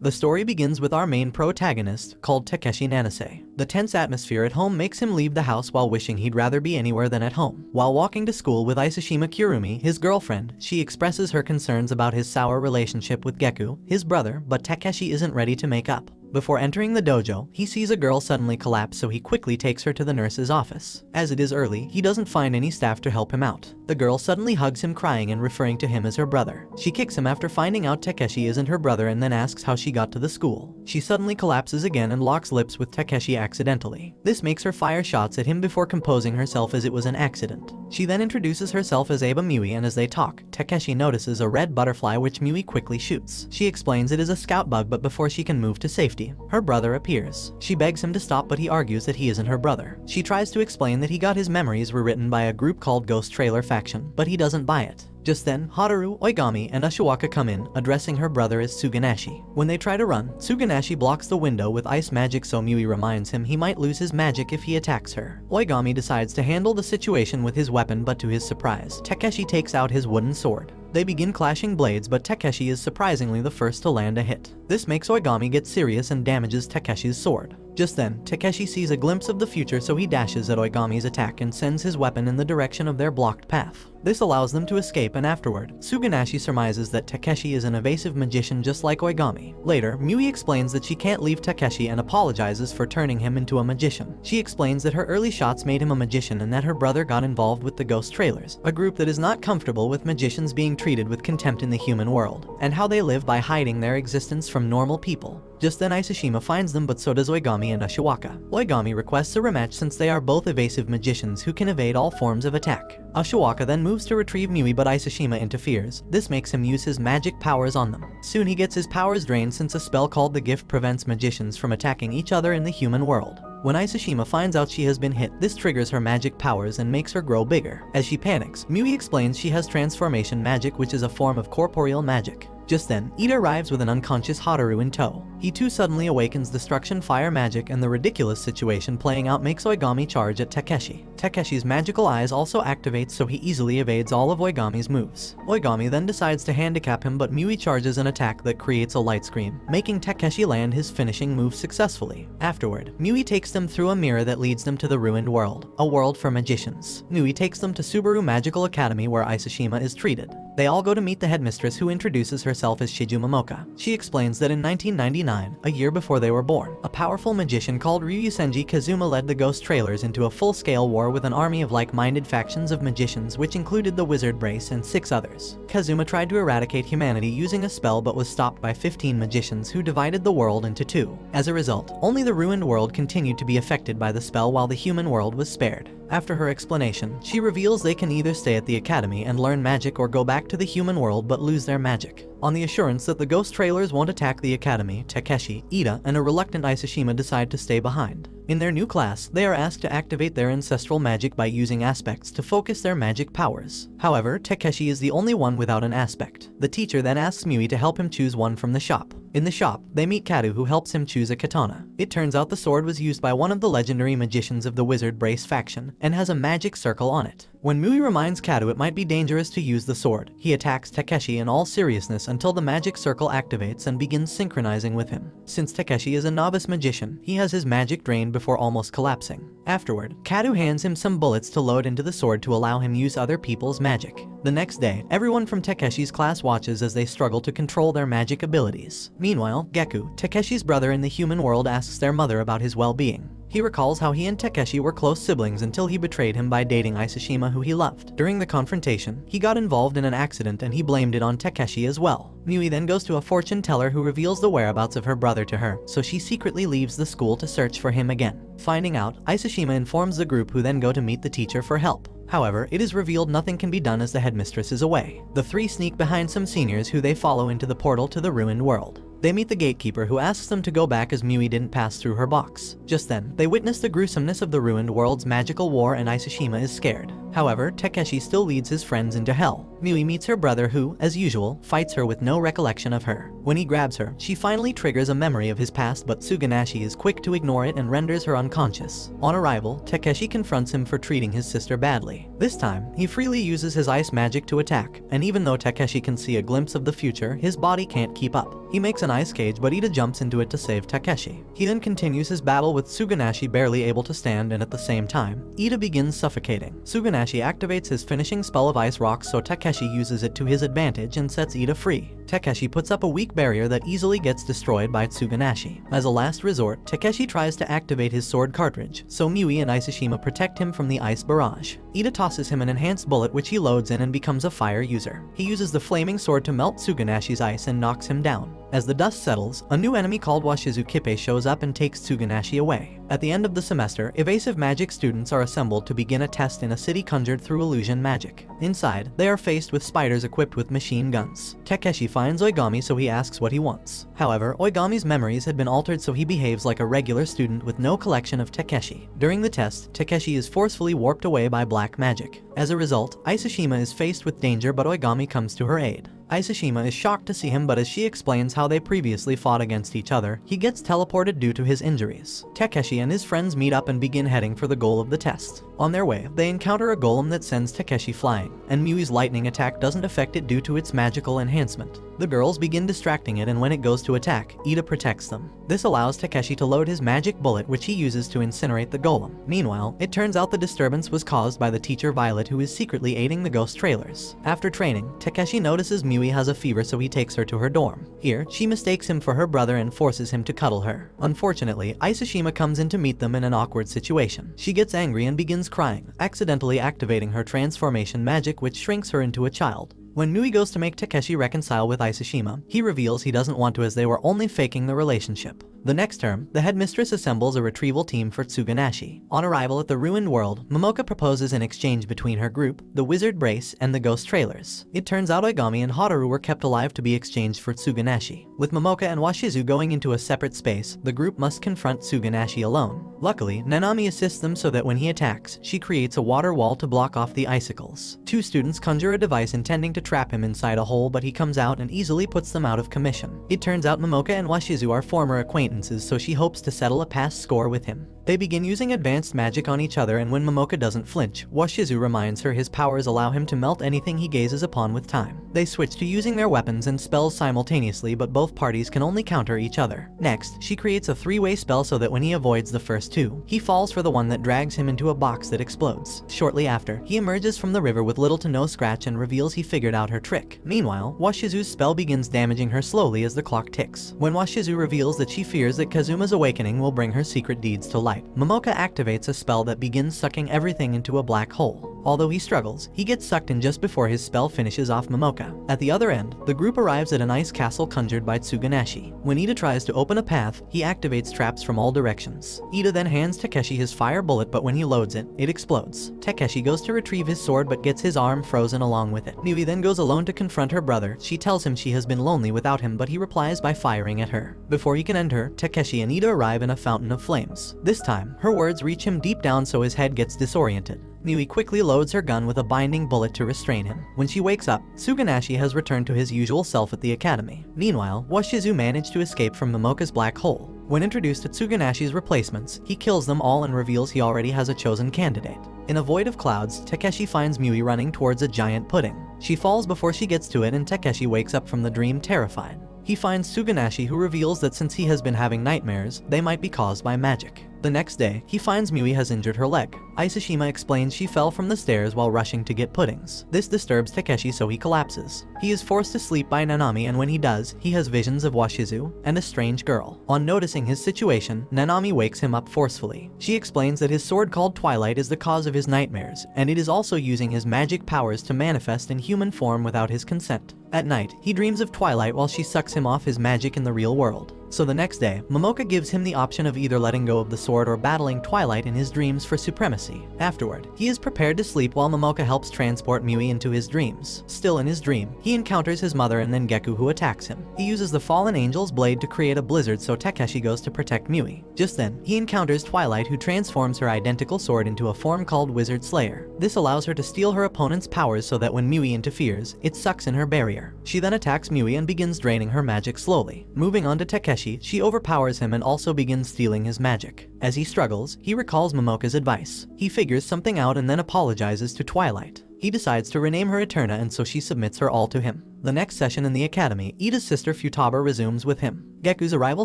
The story begins with our main protagonist, called Takeshi Nanase. The tense atmosphere at home makes him leave the house while wishing he'd rather be anywhere than at home. While walking to school with Isoshima Kurumi, his girlfriend, she expresses her concerns about his sour relationship with Geku, his brother, but Takeshi isn't ready to make up. Before entering the dojo, he sees a girl suddenly collapse, so he quickly takes her to the nurse's office. As it is early, he doesn't find any staff to help him out. The girl suddenly hugs him, crying and referring to him as her brother. She kicks him after finding out Takeshi isn't her brother and then asks how she got to the school. She suddenly collapses again and locks lips with Takeshi accidentally. This makes her fire shots at him before composing herself as it was an accident. She then introduces herself as Aiba Mui, and as they talk, Takeshi notices a red butterfly which Mui quickly shoots. She explains it is a scout bug, but before she can move to safety, her brother appears. She begs him to stop, but he argues that he isn't her brother. She tries to explain that he got his memories rewritten by a group called Ghost Trailer Faction, but he doesn't buy it. Just then, Hataru, Oigami, and Ushiwaka come in, addressing her brother as Suganashi. When they try to run, Suganashi blocks the window with ice magic, so Mui reminds him he might lose his magic if he attacks her. Oigami decides to handle the situation with his weapon, but to his surprise, Takeshi takes out his wooden sword. They begin clashing blades, but Takeshi is surprisingly the first to land a hit. This makes Oigami get serious and damages Takeshi's sword. Just then, Takeshi sees a glimpse of the future, so he dashes at Oigami's attack and sends his weapon in the direction of their blocked path. This allows them to escape, and afterward, Suganashi surmises that Takeshi is an evasive magician just like Oigami. Later, Mui explains that she can't leave Takeshi and apologizes for turning him into a magician. She explains that her early shots made him a magician and that her brother got involved with the Ghost Trailers, a group that is not comfortable with magicians being treated with contempt in the human world, and how they live by hiding their existence from normal people. Just then Isoshima finds them, but so does Oigami and Ushiwaka. Oigami requests a rematch since they are both evasive magicians who can evade all forms of attack. Ushiwaka then moves to retrieve Mui, but Isoshima interferes. This makes him use his magic powers on them. Soon he gets his powers drained since a spell called the Gift prevents magicians from attacking each other in the human world. When Isoshima finds out she has been hit, this triggers her magic powers and makes her grow bigger. As she panics, Mui explains she has transformation magic, which is a form of corporeal magic. Just then, Ida arrives with an unconscious Hataru in tow. He too suddenly awakens destruction fire magic, and the ridiculous situation playing out makes Oigami charge at Takeshi. Takeshi's magical eyes also activates, so he easily evades all of Oigami's moves. Oigami then decides to handicap him, but Mui charges an attack that creates a light screen, making Takeshi land his finishing move successfully. Afterward, Mui takes them through a mirror that leads them to the ruined world, a world for magicians. Mui takes them to Subaru Magical Academy, where Isoshima is treated. They all go to meet the headmistress, who introduces herself as Shiju Momoka. She explains that in 1999, a year before they were born, a powerful magician called Ryusenji Kazuma led the Ghost Trailers into a full-scale war with an army of like-minded factions of magicians, which included the Wizard Brace and 6 others. Kazuma tried to eradicate humanity using a spell, but was stopped by 15 magicians who divided the world into 2. As a result, only the ruined world continued to be affected by the spell, while the human world was spared. After her explanation, she reveals they can either stay at the academy and learn magic or go back to the human world but lose their magic. On the assurance that the Ghost Trailers won't attack the academy, Takeshi, Ida, and a reluctant Isoshima decide to stay behind. In their new class, they are asked to activate their ancestral magic by using aspects to focus their magic powers. However, Takeshi is the only one without an aspect. The teacher then asks Mui to help him choose one from the shop. In the shop, they meet Kadu, who helps him choose a katana. It turns out the sword was used by one of the legendary magicians of the Wizard Brace faction, and has a magic circle on it. When Mui reminds Kadu it might be dangerous to use the sword, he attacks Takeshi in all seriousness until the magic circle activates and begins synchronizing with him. Since Takeshi is a novice magician, he has his magic drained before almost collapsing. Afterward, Kadu hands him some bullets to load into the sword to allow him use other people's magic. The next day, everyone from Takeshi's class watches as they struggle to control their magic abilities. Meanwhile, Geku, Takeshi's brother in the human world, asks their mother about his well-being. He recalls how he and Takeshi were close siblings until he betrayed him by dating Isoshima, who he loved. During the confrontation, he got involved in an accident and he blamed it on Takeshi as well. Mui then goes to a fortune teller who reveals the whereabouts of her brother to her, so she secretly leaves the school to search for him again. Finding out, Isoshima informs the group, who then go to meet the teacher for help. However, it is revealed nothing can be done as the headmistress is away. The 3 sneak behind some seniors who they follow into the portal to the ruined world. They meet the gatekeeper, who asks them to go back as Mui didn't pass through her box. Just then, they witness the gruesomeness of the ruined world's magical war and Isoshima is scared. However, Takeshi still leads his friends into hell. Mui meets her brother who, as usual, fights her with no recollection of her. When he grabs her, she finally triggers a memory of his past, but Suganashi is quick to ignore it and renders her unconscious. On arrival, Takeshi confronts him for treating his sister badly. This time, he freely uses his ice magic to attack, and even though Takeshi can see a glimpse of the future, his body can't keep up. He makes an ice cage, but Ida jumps into it to save Takeshi. He then continues his battle with Suganashi barely able to stand, and at the same time, Ida begins suffocating. Suganashi activates his finishing spell of ice rocks, so Takeshi uses it to his advantage and sets Ida free. Takeshi puts up a weak barrier that easily gets destroyed by Suganashi. As a last resort, Takeshi tries to activate his sword cartridge, so Mui and Isoshima protect him from the ice barrage. Ida tosses him an enhanced bullet which he loads in and becomes a fire user. He uses the flaming sword to melt Suganashi's ice and knocks him down. As the dust settles, a new enemy called Washizu Kippe shows up and takes Suganashi away. At the end of the semester, evasive magic students are assembled to begin a test in a city conjured through illusion magic. Inside, they are faced with spiders equipped with machine guns. Takeshi finds Oigami, so he asks what he wants. However, Oigami's memories had been altered, so he behaves like a regular student with no collection of Takeshi. During the test, Takeshi is forcefully warped away by black magic. As a result, Isoshima is faced with danger, but Oigami comes to her aid. Isoshima is shocked to see him, but as she explains how they previously fought against each other, he gets teleported due to his injuries. Takeshi and his friends meet up and begin heading for the goal of the test. On their way, they encounter a golem that sends Takeshi flying, and Mui's lightning attack doesn't affect it due to its magical enhancement. The girls begin distracting it, and when it goes to attack, Ida protects them. This allows Takeshi to load his magic bullet, which he uses to incinerate the golem. Meanwhile, it turns out the disturbance was caused by the teacher Violet, who is secretly aiding the ghost trailers. After training, Takeshi notices Mui has a fever, so he takes her to her dorm. Here, she mistakes him for her brother and forces him to cuddle her. Unfortunately, Isoshima comes in to meet them in an awkward situation. She gets angry and begins crying, accidentally activating her transformation magic, which shrinks her into a child. When Mui goes to make Takeshi reconcile with Isoshima, he reveals he doesn't want to, as they were only faking the relationship. The next term, the headmistress assembles a retrieval team for Suganashi. On arrival at the ruined world, Momoka proposes an exchange between her group, the Wizard Brace, and the Ghost Trailers. It turns out Oigami and Haru were kept alive to be exchanged for Suganashi. With Momoka and Washizu going into a separate space, the group must confront Suganashi alone. Luckily, Nanami assists them so that when he attacks, she creates a water wall to block off the icicles. Two students conjure a device intending to trap him inside a hole, but he comes out and easily puts them out of commission. It turns out Momoka and Washizu are former acquaintances, so she hopes to settle a past score with him. They begin using advanced magic on each other, and when Momoka doesn't flinch, Washizu reminds her his powers allow him to melt anything he gazes upon with time. They switch to using their weapons and spells simultaneously, but both parties can only counter each other. Next, she creates a three-way spell so that when he avoids the first two, he falls for the one that drags him into a box that explodes. Shortly after, he emerges from the river with little to no scratch and reveals he figured out her trick. Meanwhile, Washizu's spell begins damaging her slowly as the clock ticks. When Washizu reveals that she fears that Kazuma's awakening will bring her secret deeds to light, Momoka activates a spell that begins sucking everything into a black hole. Although he struggles, he gets sucked in just before his spell finishes off Momoka. At the other end, the group arrives at an ice castle conjured by Suganashi. When Ida tries to open a path, he activates traps from all directions. Ida then hands Takeshi his fire bullet, but when he loads it, it explodes. Takeshi goes to retrieve his sword but gets his arm frozen along with it. Mui then goes alone to confront her brother. She tells him she has been lonely without him, but he replies by firing at her. Before he can end her, Takeshi and Ida arrive in a fountain of flames. This time, her words reach him deep down, so his head gets disoriented. Mui quickly loads her gun with a binding bullet to restrain him. When she wakes up, Suganashi has returned to his usual self at the academy. Meanwhile, Washizu managed to escape from Momoka's black hole. When introduced to Suganashi's replacements, he kills them all and reveals he already has a chosen candidate. In a void of clouds, Takeshi finds Mui running towards a giant pudding. She falls before she gets to it, and Takeshi wakes up from the dream terrified. He finds Suganashi, who reveals that since he has been having nightmares, they might be caused by magic. The next day, he finds Mui has injured her leg. Isoshima explains she fell from the stairs while rushing to get puddings. This disturbs Takeshi, so he collapses. He is forced to sleep by Nanami, and when he does, he has visions of Washizu and a strange girl. On noticing his situation, Nanami wakes him up forcefully. She explains that his sword called Twilight is the cause of his nightmares, and it is also using his magic powers to manifest in human form without his consent. At night, he dreams of Twilight while she sucks him off his magic in the real world. So the next day, Momoka gives him the option of either letting go of the sword sword or battling Twilight in his dreams for supremacy. Afterward, he is prepared to sleep while Momoka helps transport Mui into his dreams. Still in his dream, he encounters his mother and then Geku, who attacks him. He uses the fallen angel's blade to create a blizzard, so Takeshi goes to protect Mui. Just then, he encounters Twilight, who transforms her identical sword into a form called Wizard Slayer. This allows her to steal her opponent's powers so that when Mui interferes, it sucks in her barrier. She then attacks Mui and begins draining her magic slowly. Moving on to Takeshi, she overpowers him and also begins stealing his magic. As he struggles, he recalls Momoka's advice. He figures something out and then apologizes to Twilight. He decides to rename her Eterna, and so she submits her all to him. The next session in the academy, Ida's sister Futaba resumes with him. Geku's arrival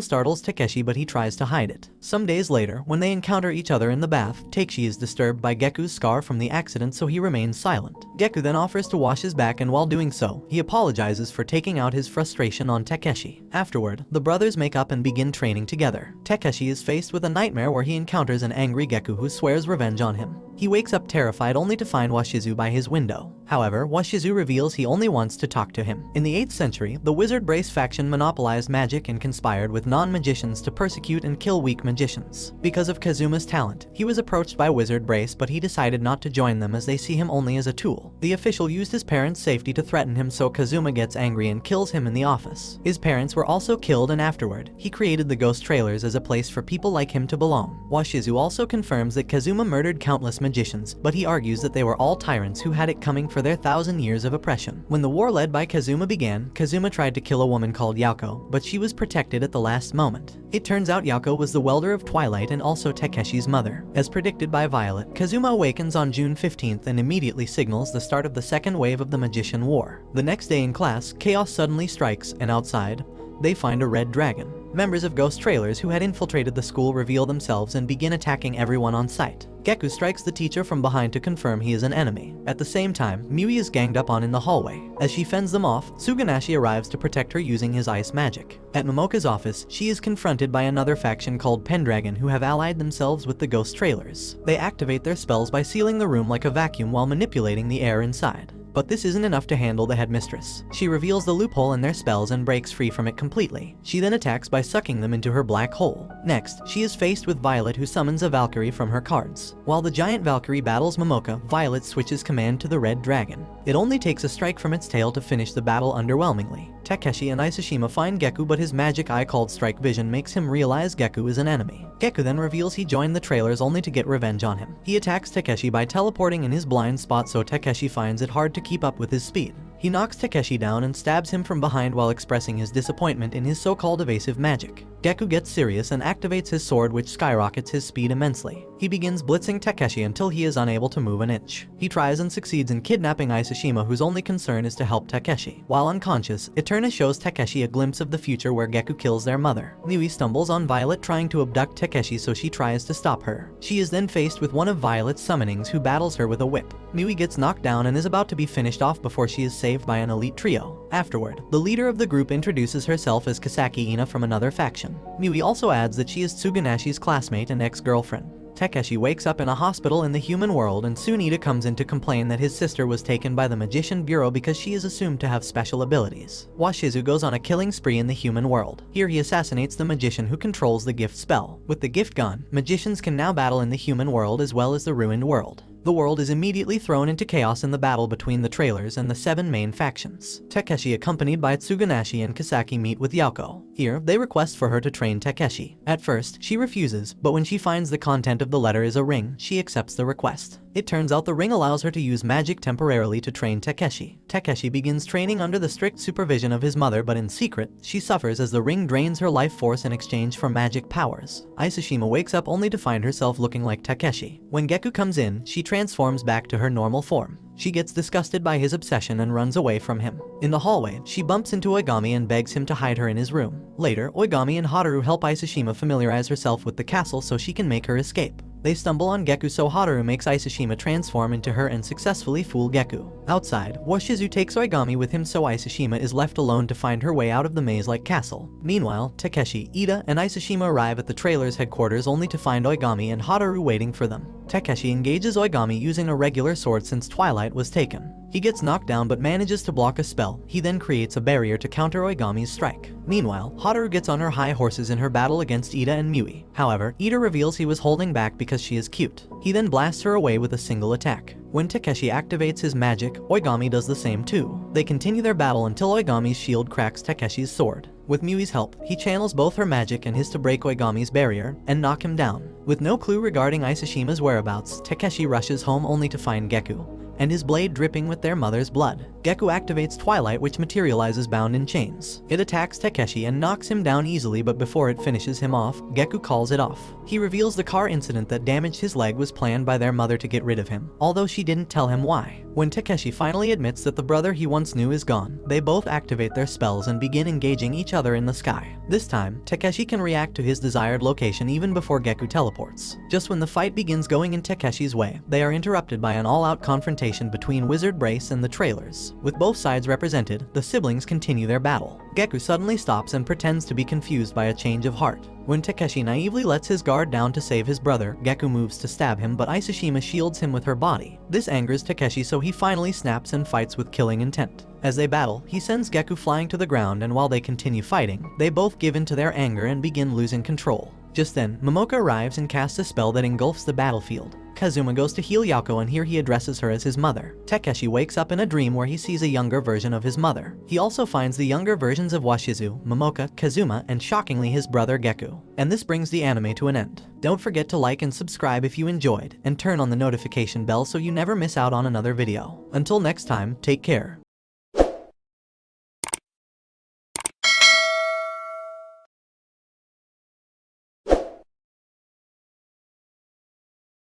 startles Takeshi, but he tries to hide it. Some days later, when they encounter each other in the bath, Takeshi is disturbed by Geku's scar from the accident, so he remains silent. Geku then offers to wash his back, and while doing so, he apologizes for taking out his frustration on Takeshi. Afterward, the brothers make up and begin training together. Takeshi is faced with a nightmare where he encounters an angry Geku who swears revenge on him. He wakes up terrified only to find Washizu by his window. However, Washizu reveals he only wants to talk to him. In the 8th century, the Wizard Brace faction monopolized magic and conspired with non-magicians to persecute and kill weak magicians. Because of Kazuma's talent, he was approached by Wizard Brace, but he decided not to join them as they see him only as a tool. The official used his parents' safety to threaten him, so Kazuma gets angry and kills him in the office. His parents were also killed, and afterward, he created the Ghost Trailers as a place for people like him to belong. Washizu also confirms that Kazuma murdered countless magicians, but he argues that they were all tyrants who had it coming for their 1,000 years of oppression. When the war led by Kazuma began, Kazuma tried to kill a woman called Yauko, but she was protected at the last moment. It turns out Yauko was the welder of Twilight and also Takeshi's mother. As predicted by Violet, Kazuma awakens on June 15th and immediately signals the start of the second wave of the Magician War. The next day in class, chaos suddenly strikes, and outside, they find a red dragon. Members of Ghost Trailers who had infiltrated the school reveal themselves and begin attacking everyone on sight. Geku strikes the teacher from behind to confirm he is an enemy. At the same time, Mui is ganged up on in the hallway. As she fends them off, Suganashi arrives to protect her using his ice magic. At Momoka's office, she is confronted by another faction called Pendragon who have allied themselves with the Ghost Trailers. They activate their spells by sealing the room like a vacuum while manipulating the air inside. But this isn't enough to handle the headmistress. She reveals the loophole in their spells and breaks free from it completely. She then attacks by sucking them into her black hole. Next, she is faced with Violet, who summons a Valkyrie from her cards. While the giant Valkyrie battles Momoka, Violet switches command to the red dragon. It only takes a strike from its tail to finish the battle underwhelmingly. Takeshi and Isoshima find Geku, but his magic eye called Strike Vision makes him realize Geku is an enemy. Geku then reveals he joined the Trailers only to get revenge on him. He attacks Takeshi by teleporting in his blind spot, so Takeshi finds it hard to keep up with his speed. He knocks Takeshi down and stabs him from behind while expressing his disappointment in his so-called evasive magic. Geku gets serious and activates his sword, which skyrockets his speed immensely. He begins blitzing Takeshi until he is unable to move an inch. He tries and succeeds in kidnapping Isoshima, whose only concern is to help Takeshi. While unconscious, Eterna shows Takeshi a glimpse of the future where Geku kills their mother. Mui stumbles on Violet trying to abduct Takeshi, so she tries to stop her. She is then faced with one of Violet's summonings, who battles her with a whip. Mui gets knocked down and is about to be finished off before she is saved by an elite trio. Afterward, the leader of the group introduces herself as Kasaki Ina from another faction. Mui also adds that she is Tsuganashi's classmate and ex-girlfriend. Takeshi wakes up in a hospital in the human world, and soon Ida comes in to complain that his sister was taken by the Magician Bureau because she is assumed to have special abilities. Washizu goes on a killing spree in the human world. Here he assassinates the magician who controls the gift spell. With the gift gone, magicians can now battle in the human world as well as the ruined world. The world is immediately thrown into chaos in the battle between the Trailers and the 7 main factions. Takeshi, accompanied by Tsuganashi and Kasaki, meet with Yauko. Here, they request for her to train Takeshi. At first, she refuses, but when she finds the content of the letter is a ring, she accepts the request. It turns out the ring allows her to use magic temporarily to train Takeshi. Takeshi begins training under the strict supervision of his mother, but in secret, she suffers as the ring drains her life force in exchange for magic powers. Isoshima wakes up only to find herself looking like Takeshi. When Geku comes in, she transforms back to her normal form. She gets disgusted by his obsession and runs away from him. In the hallway, she bumps into Oigami and begs him to hide her in his room. Later, Oigami and Haruo help Isoshima familiarize herself with the castle so she can make her escape. They stumble on Geku, so Haruo makes Isoshima transform into her and successfully fool Geku. Outside, Washizu takes Oigami with him, so Isoshima is left alone to find her way out of the maze-like castle. Meanwhile, Takeshi, Ida, and Isoshima arrive at the Trailers' headquarters only to find Oigami and Haruo waiting for them. Takeshi engages Oigami using a regular sword since Twilight was taken. He gets knocked down but manages to block a spell. He then creates a barrier to counter Oigami's strike. Meanwhile, Hotaru gets on her high horses in her battle against Ida and Mui. However, Ida reveals he was holding back because she is cute. He then blasts her away with a single attack. When Takeshi activates his magic, Oigami does the same too. They continue their battle until Oigami's shield cracks Takeshi's sword. With Mui's help, he channels both her magic and his to break Oigami's barrier and knock him down. With no clue regarding Isoshima's whereabouts, Takeshi rushes home only to find Geku and his blade dripping with their mother's blood. Geku activates Twilight, which materializes bound in chains. It attacks Takeshi and knocks him down easily, but before it finishes him off, Geku calls it off. He reveals the car incident that damaged his leg was planned by their mother to get rid of him, although she didn't tell him why. When Takeshi finally admits that the brother he once knew is gone, they both activate their spells and begin engaging each other in the sky. This time, Takeshi can react to his desired location even before Geku teleports. Just when the fight begins going in Takeshi's way, they are interrupted by an all-out confrontation between Wizard Brace and the Trailers. With both sides represented, the siblings continue their battle. Geku suddenly stops and pretends to be confused by a change of heart. When Takeshi naively lets his guard down to save his brother, Geku moves to stab him, but Isoshima shields him with her body. This angers Takeshi, so he finally snaps and fights with killing intent. As they battle, he sends Geku flying to the ground, and while they continue fighting, they both give in to their anger and begin losing control. Just then, Momoka arrives and casts a spell that engulfs the battlefield. Kazuma goes to heal Yako, and here he addresses her as his mother. Takeshi wakes up in a dream where he sees a younger version of his mother. He also finds the younger versions of Washizu, Momoka, Kazuma, and shockingly his brother Geku. And this brings the anime to an end. Don't forget to like and subscribe if you enjoyed, and turn on the notification bell so you never miss out on another video. Until next time, take care.